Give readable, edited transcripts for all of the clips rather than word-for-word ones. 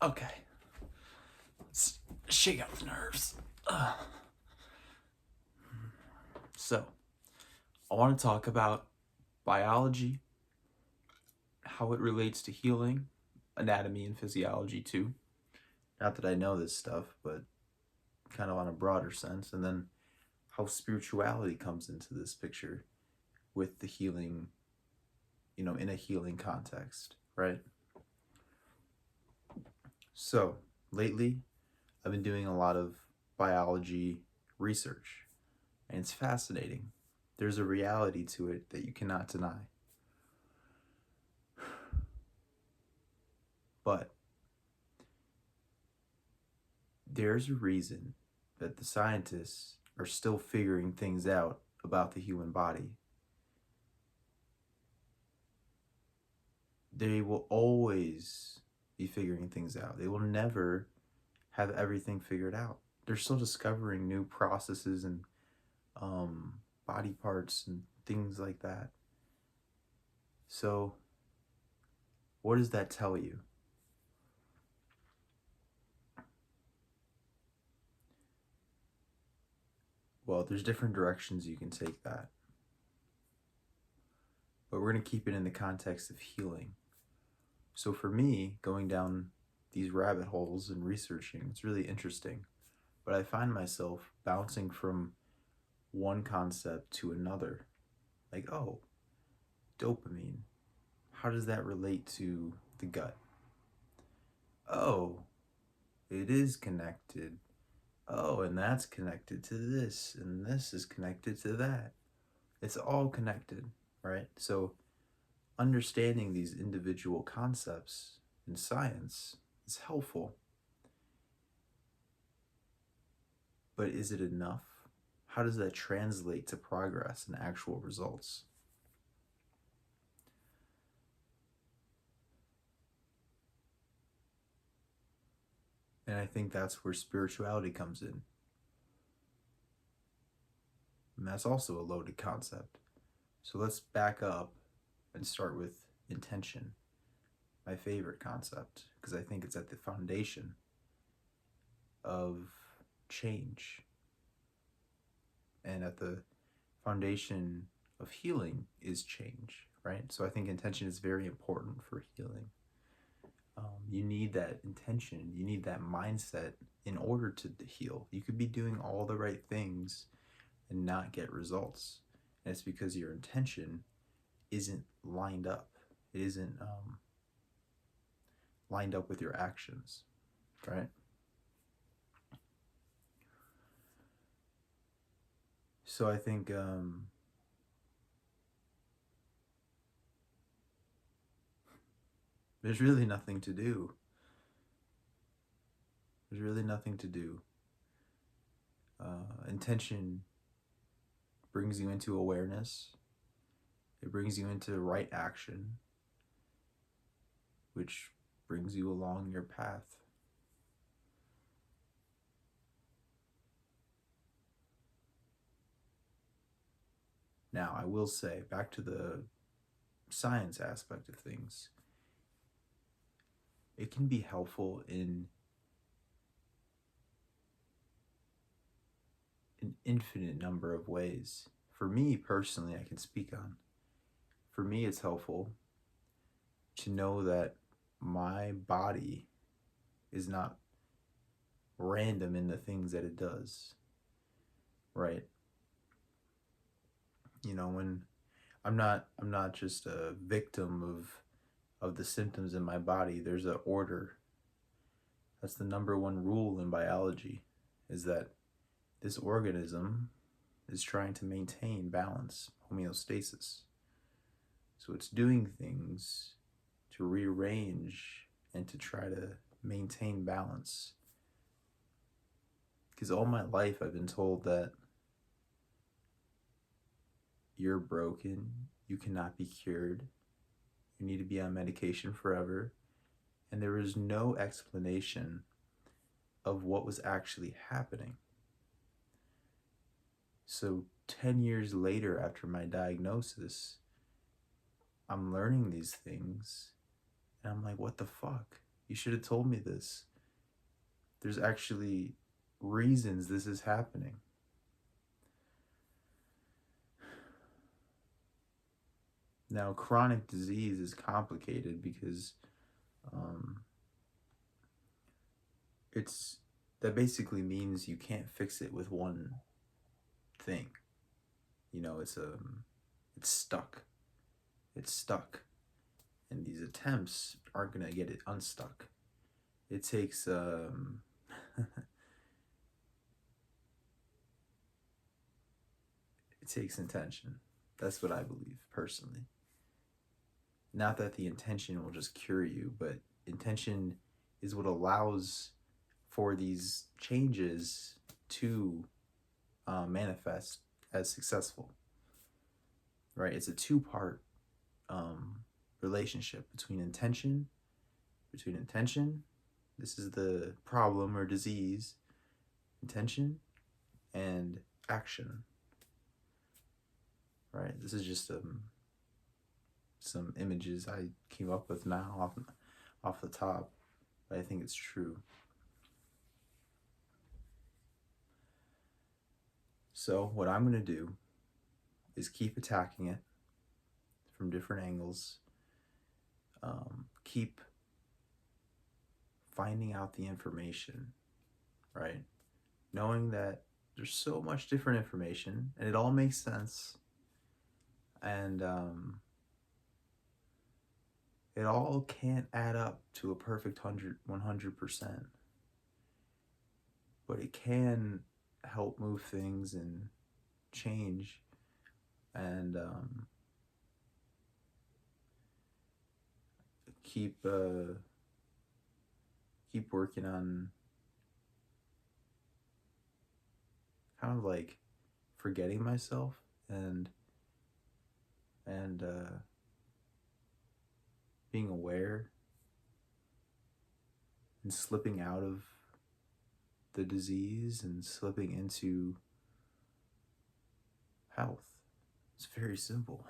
Okay, let's shake out the nerves. So, I want to talk about biology, how it relates to healing, anatomy and physiology too. Not that I know this stuff, but kind of on a broader sense. And then how spirituality comes into this picture with the healing, in a healing context, right? So, lately, I've been doing a lot of biology research, and it's fascinating. There's a reality to it that you cannot deny. But there's a reason that the scientists are still figuring things out about the human body. They will always be figuring things out. They will never have everything figured out. They're still discovering new processes and body parts and things like that. So, what does that tell you? Well, there's different directions you can take that. But we're going to keep it in the context of healing. So for me, going down these rabbit holes and researching, it's really interesting. But I find myself bouncing from one concept to another. Like, oh, dopamine. How does that relate to the gut? Oh, it is connected. Oh, and that's connected to this, and this is connected to that. It's all connected, right? So understanding these individual concepts in science is helpful. But is it enough? How does that translate to progress and actual results? And I think that's where spirituality comes in. And that's also a loaded concept. So let's back up and start with intention, my favorite concept, because I think it's at the foundation of change and at the foundation of healing is change, right? So I think intention is very important for healing. You need that intention, you need that mindset in order to heal. You could be doing all the right things and not get results. And it's because your intention isn't lined up. It isn't lined up with your actions, right? So I think there's really nothing to do. There's really nothing to do. Intention brings you into awareness. It brings you into right action, which brings you along your path. Now, I will say, back to the science aspect of things, it can be helpful in an infinite number of ways. For me personally, I can speak on. For me, it's helpful to know that my body is not random in the things that it does, right? When I'm not just a victim of the symptoms in my body. There's an order. That's the number one rule in biology, is that this organism is trying to maintain balance, homeostasis. So it's doing things to rearrange and to try to maintain balance. Because all my life I've been told that you're broken, you cannot be cured, you need to be on medication forever, and there was no explanation of what was actually happening. So 10 years later after my diagnosis, I'm learning these things and I'm like, what the fuck? You should have told me this. There's actually reasons this is happening. Now, chronic disease is complicated because um, it's that basically means you can't fix it with one thing. You know, it's stuck. It's stuck, and these attempts aren't gonna get it unstuck. It takes it takes intention. That's what I believe personally. Not that the intention will just cure you, but intention is what allows for these changes to manifest as successful, right? It's a two-part relationship between intention, this is the problem or disease, intention, and action, right? This is just some images I came up with now off the top, but I think it's true. So what I'm going to do is keep attacking it from different angles, keep finding out the information, right? Knowing that there's so much different information and it all makes sense, and it all can't add up to a perfect 100%, but it can help move things and change, and keep working on kind of like forgetting myself and being aware and slipping out of the disease and slipping into health. It's very simple,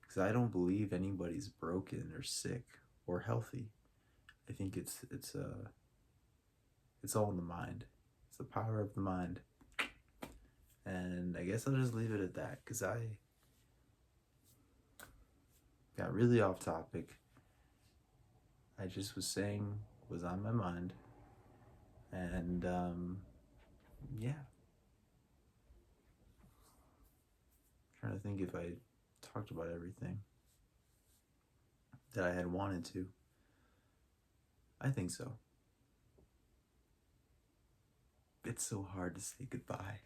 because I don't believe anybody's broken or sick or healthy. I think it's all in the mind. It's the power of the mind. And I guess I'll just leave it at that, because I got really off topic. I just was saying what was on my mind. And yeah. I'm trying to think if I talked about everything that I had wanted to. I think so. It's so hard to say goodbye.